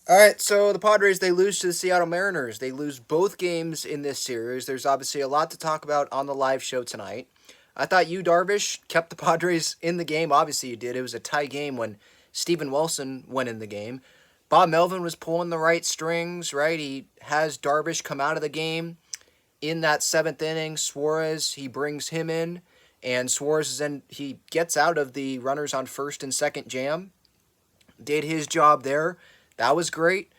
All right, so the Padres, they lose to the Seattle Mariners. They lose both games in this series. There's obviously a lot to talk about on the live show tonight. I thought you, Darvish, kept the Padres in the game. Obviously, you did. It was a tie game when Steven Wilson went in the game. Bob Melvin was pulling the right strings, right? He has Darvish come out of the game in that seventh inning. Suarez, he brings him in, and Suarez is in. He gets out of the runners on first and second jam. Did his job there. That was great.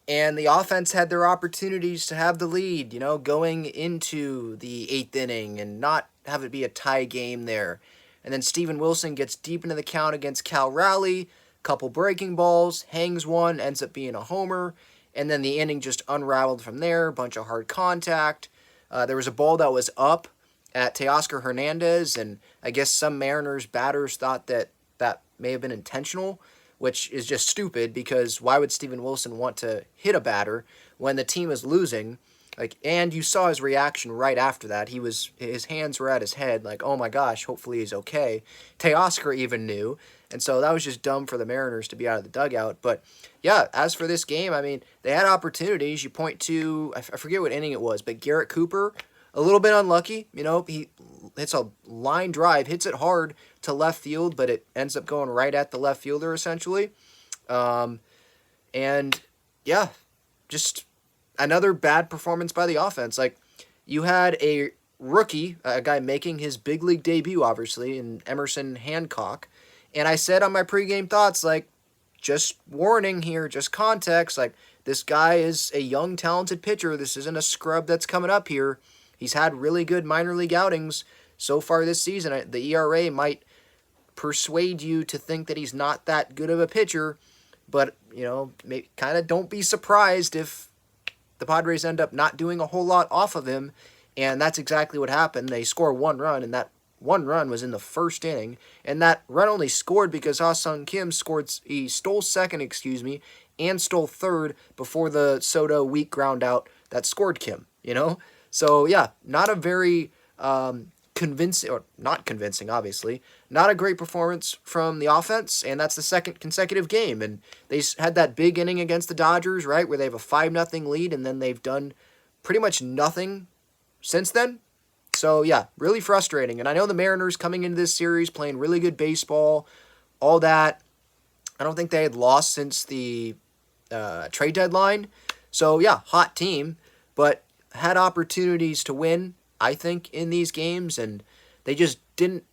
And the offense had their opportunities to have the lead, going into the eighth inning and not have it be a tie game there. And then Steven Wilson gets deep into the count against Cal Raleigh, couple breaking balls, hangs one, ends up being a homer, and then the inning just unraveled from there. A bunch of hard contact. There was a ball that was up at Teoscar Hernandez, and I guess some Mariners batters thought that that may have been intentional, which is just stupid because why would Steven Wilson want to hit a batter when the team is losing? And you saw his reaction right after that. His hands were at his head, like, oh my gosh, hopefully he's okay. Teoscar even knew, and so that was just dumb for the Mariners to be out of the dugout. But yeah, as for this game, I mean, they had opportunities. You point to, I forget what inning it was, but Garrett Cooper, a little bit unlucky. He hits a line drive, hits it hard to left field, but it ends up going right at the left fielder essentially. Um, and yeah, just another bad performance by the offense. Like, you had a rookie, a guy making his big league debut, obviously, in Emerson Hancock. And I said on my pregame thoughts, like, just warning here, just context, like, this guy is a young, talented pitcher. This isn't a scrub that's coming up here. He's had really good minor league outings so far this season. The ERA might persuade you to think that he's not that good of a pitcher, but, kind of don't be surprised if the Padres end up not doing a whole lot off of him, and that's exactly what happened. They score one run, and that one run was in the first inning, and that run only scored because Ha-Sung Kim he stole second, and stole third before the Soto weak ground out that scored Kim. So yeah, not a very convincing, or not convincing, obviously. Not a great performance from the offense, and that's the second consecutive game. And they had that big inning against the Dodgers, right, where they have a 5-0 lead, and then they've done pretty much nothing since then. So, yeah, really frustrating. And I know the Mariners coming into this series playing really good baseball, all that. I don't think they had lost since the trade deadline. So, yeah, hot team, but had opportunities to win, I think, in these games, and they just didn't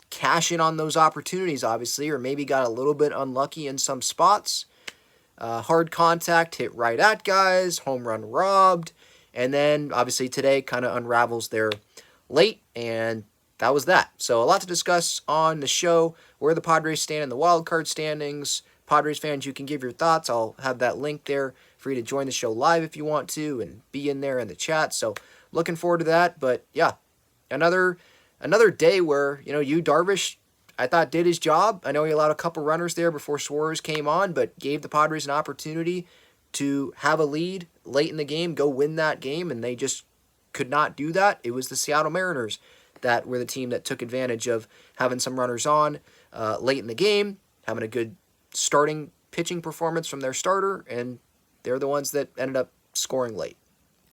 cash in on those opportunities, obviously, or maybe got a little bit unlucky in some spots. Hard contact hit right at guys, home run robbed, and then obviously today kind of unravels there late, and that was that. So a lot to discuss on the show, where the Padres stand in the wild card standings. Padres fans, you can give your thoughts. I'll have that link there for you to join the show live if you want to and be in there in the chat. So looking forward to that. But yeah, another day where, you, Darvish, I thought did his job. I know he allowed a couple runners there before Suarez came on, but gave the Padres an opportunity to have a lead late in the game, go win that game, and they just could not do that. It was the Seattle Mariners that were the team that took advantage of having some runners on late in the game, having a good starting pitching performance from their starter, and they're the ones that ended up scoring late.